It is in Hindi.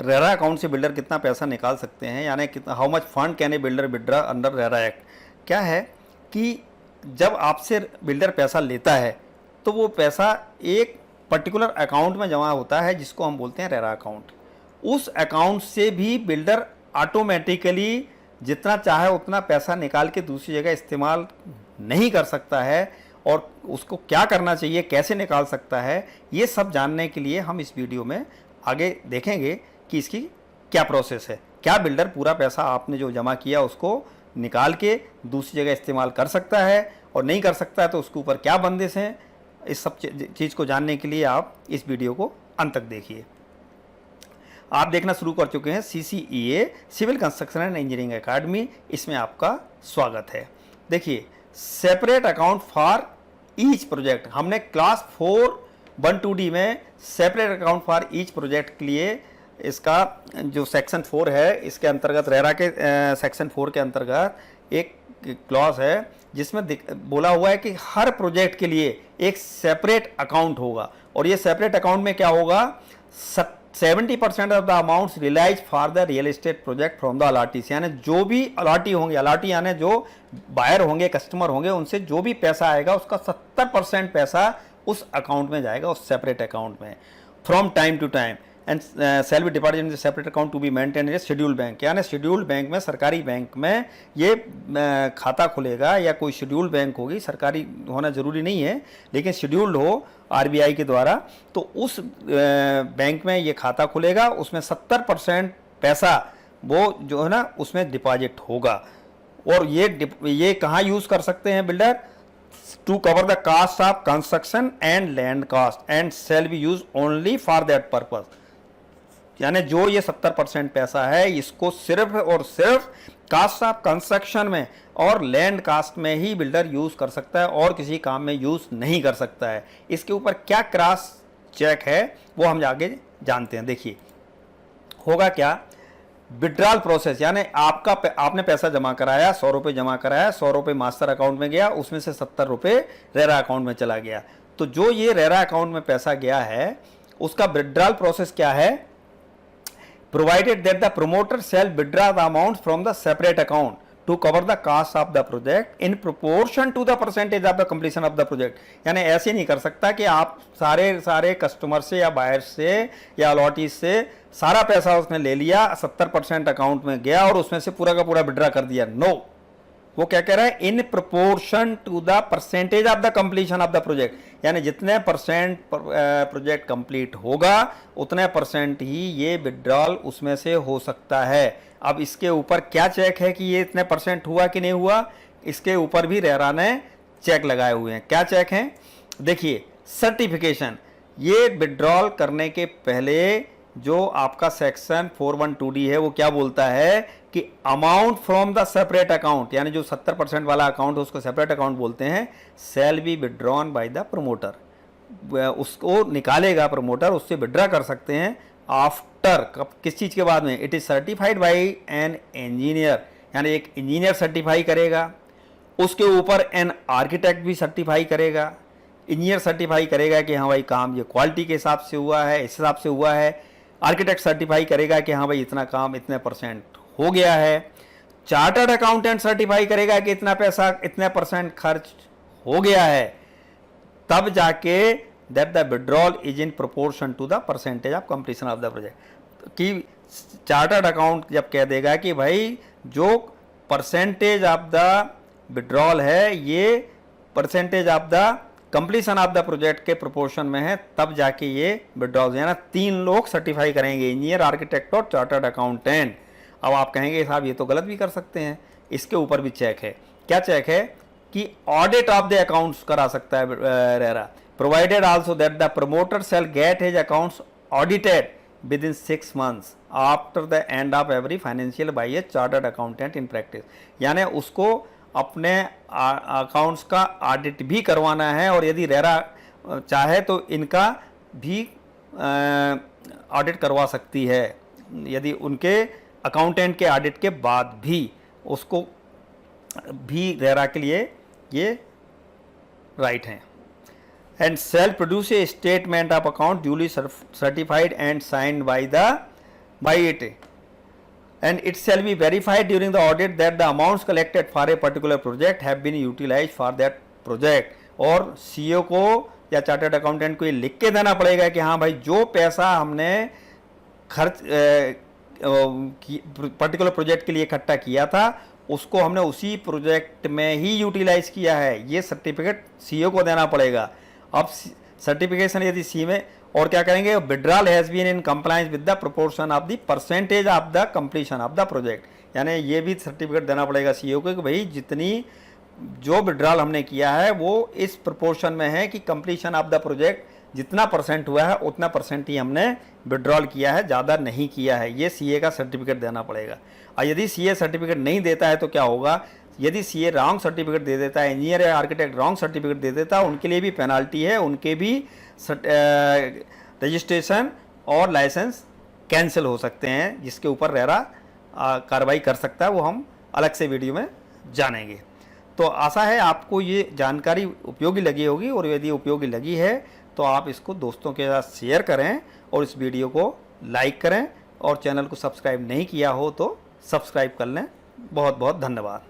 रेरा अकाउंट से बिल्डर कितना पैसा निकाल सकते हैं, यानी कितना, how much fund can a builder withdraw under RERA act. क्या है कि जब आपसे बिल्डर पैसा लेता है तो वो पैसा एक पर्टिकुलर अकाउंट में जमा होता है जिसको हम बोलते हैं रेरा अकाउंट। उस अकाउंट से भी बिल्डर ऑटोमेटिकली जितना चाहे उतना पैसा निकाल के दूसरी जगह इस्तेमाल नहीं कर सकता है, और उसको क्या करना चाहिए, कैसे निकाल सकता है, ये सब जानने के लिए हम इस वीडियो में आगे देखेंगे कि इसकी क्या प्रोसेस है। क्या बिल्डर पूरा पैसा आपने जो जमा किया उसको निकाल के दूसरी जगह इस्तेमाल कर सकता है, और नहीं कर सकता है तो उसके ऊपर क्या बंदिश हैं। इस सब चीज़ को जानने के लिए आप इस वीडियो को अंत तक देखिए। आप देखना शुरू कर चुके हैं CCEA civil construction and engineering academy, इसमें आपका स्वागत है। देखिए, separate account for each project, हमने क्लास 4.1-2D में separate account for each project के लिए इसका जो सेक्शन 4 है, इसके अंतर्गत रेरा के सेक्शन 4 के अंतर्गत एक क्लॉज है जिसमें बोला हुआ है कि हर प्रोजेक्ट के लिए एक सेपरेट अकाउंट होगा, और ये सेपरेट अकाउंट में क्या होगा, 70% of the amounts realise for the real estate project from the allottees, यानी जो भी अलॉटी होंगे, अलॉटी यानी जो बायर होंगे, कस्टमर होंगे, उनसे जो भी पैसा आएगा उसका 70% पैसा उस अकाउंट में जाएगा, उस सेपरेट अकाउंट में, from time to time, and shall be deposit in separate account to be maintain in schedule bank, यानी शेड्यूल बैंक में, सरकारी बैंक में ये खाता खुलेगा, या कोई शेड्यूल बैंक होगी, सरकारी होना जरूरी नहीं है लेकिन शेड्यूल्ड हो RBI के द्वारा, तो उस बैंक में ये खाता खुलेगा, उसमें 70% पैसा वो जो है ना उसमें डिपॉजिट होगा। और ये कहाँ यूज़ कर सकते हैं builder, to cover the cost of construction and land cost and shall be use only for that purpose, यानी जो ये 70% पैसा है इसको सिर्फ और सिर्फ कास्ट ऑफ कंस्ट्रक्शन में और लैंड कास्ट में ही बिल्डर यूज़ कर सकता है, और किसी काम में यूज़ नहीं कर सकता है। इसके ऊपर क्या क्रॉस चेक है वो हम आगे जानते हैं। देखिए, होगा क्या, विड्रॉल प्रोसेस, यानी आपने पैसा जमा कराया, 100 रुपये जमा कराया, 100 रुपये मास्टर अकाउंट में गया, उसमें से 70 रुपये रेरा अकाउंट में चला गया। तो जो ये रेरा अकाउंट में पैसा गया है उसका विड्रॉल प्रोसेस क्या है, provided that the promoter shall withdraw the amount from the separate account to cover the cost of the project in proportion to the percentage of the completion of the project। यानी ऐसे नहीं कर सकता कि आप सारे कस्टमर से या बायर से या अलॉटी से सारा पैसा उसने ले लिया, 70% अकाउंट में गया और उसमें से पूरा का पूरा विड्रॉ कर दिया। नो, वो क्या कह रहा है, in proportion to the percentage of the completion of the project, यानी जितने परसेंट प्रोजेक्ट कंप्लीट होगा उतने परसेंट ही ये विड्रॉल उसमें से हो सकता है। अब इसके ऊपर क्या चेक है कि ये इतने परसेंट हुआ कि नहीं हुआ, इसके ऊपर भी रेरा ने चेक लगाए हुए हैं। क्या चेक हैं, देखिए, सर्टिफिकेशन, ये विड्रॉल करने के पहले जो आपका सेक्शन 412D है वो क्या बोलता है कि amount from the separate account, यानी जो 70% वाला अकाउंट है उसको सेपरेट अकाउंट बोलते हैं, shall be withdrawn by the promoter, उसको निकालेगा प्रमोटर, उससे विड्रॉ कर सकते हैं आफ्टर, किस चीज़ के बाद में, it is certified by an engineer, यानी एक इंजीनियर सर्टिफाई करेगा, उसके ऊपर एन आर्किटेक्ट भी सर्टिफाई करेगा, इंजीनियर सर्टिफाई करेगा कि हाँ भाई काम ये क्वालिटी के हिसाब से हुआ है, इस हिसाब से हुआ है, आर्किटेक्ट सर्टिफाई करेगा कि हाँ भाई इतना काम इतने परसेंट हो गया है, चार्टर्ड अकाउंटेंट सर्टिफाई करेगा कि इतना पैसा इतने परसेंट खर्च हो गया है, तब जाके that the withdrawal is in proportion to the percentage of completion of the project, कि चार्टर्ड अकाउंट जब कह देगा कि भाई जो परसेंटेज ऑफ द विड्रॉल है ये percentage of the completion of the project के प्रोपोर्शन में है, तब जाके ये विड्रॉल, यानी 3 लोग सर्टिफाई करेंगे, इंजीनियर, आर्किटेक्ट और चार्टर्ड अकाउंटेंट। अब आप कहेंगे साहब ये तो गलत भी कर सकते हैं, इसके ऊपर भी चेक है। क्या चेक है कि ऑडिट ऑफ द अकाउंट्स करा सकता है RERA, provided also that the promoter shall get his accounts audited within 6 months after the end of every financial by a chartered accountant in practice, यानी उसको अपने अकाउंट्स का ऑडिट भी करवाना है, और यदि रेरा चाहे तो इनका भी ऑडिट करवा सकती है, यदि उनके अकाउंटेंट के ऑडिट के बाद भी उसको भी रेरा के लिए ये राइट हैं। and shall produce a statement of account duly certified and signed by the by it, and it shall be verified during the audit that the amounts collected for a particular project have been utilized for that project. और सीईओ को या चार्टर्ड अकाउंटेंट को ये लिख के देना पड़ेगा कि हाँ भाई जो पैसा हमने खर्च पर्टिकुलर प्रोजेक्ट के लिए इकट्ठा किया था उसको हमने उसी प्रोजेक्ट में ही यूटिलाइज किया है, ये सर्टिफिकेट सीईओ को देना पड़ेगा। अब सर्टिफिकेशन यदि सी में और क्या करेंगे, withdrawal has been in compliance with the proportion of the percentage of the completion of the project, यानी ये भी सर्टिफिकेट देना पड़ेगा सीईओ को कि भाई जितनी जो विड्रॉल हमने किया है वो इस प्रोपोर्शन में है कि कंप्लीशन ऑफ द प्रोजेक्ट जितना परसेंट हुआ है उतना परसेंट ही हमने विड्रॉल किया है, ज़्यादा नहीं किया है, ये सीए का सर्टिफिकेट देना पड़ेगा। और यदि सीए सर्टिफिकेट नहीं देता है तो क्या होगा, यदि सीए रॉन्ग सर्टिफिकेट दे देता है, इंजीनियर या आर्किटेक्ट रॉन्ग सर्टिफिकेट दे देता है, उनके लिए भी पेनाल्टी है, उनके भी रजिस्ट्रेशन और लाइसेंस कैंसिल हो सकते हैं, जिसके ऊपर रेरा कार्रवाई कर सकता है, वो हम अलग से वीडियो में जानेंगे। तो आशा है आपको ये जानकारी उपयोगी लगी होगी, और यदि उपयोगी लगी है तो आप इसको दोस्तों के साथ शेयर करें और इस वीडियो को लाइक करें, और चैनल को सब्सक्राइब नहीं किया हो तो सब्सक्राइब कर लें। बहुत बहुत धन्यवाद।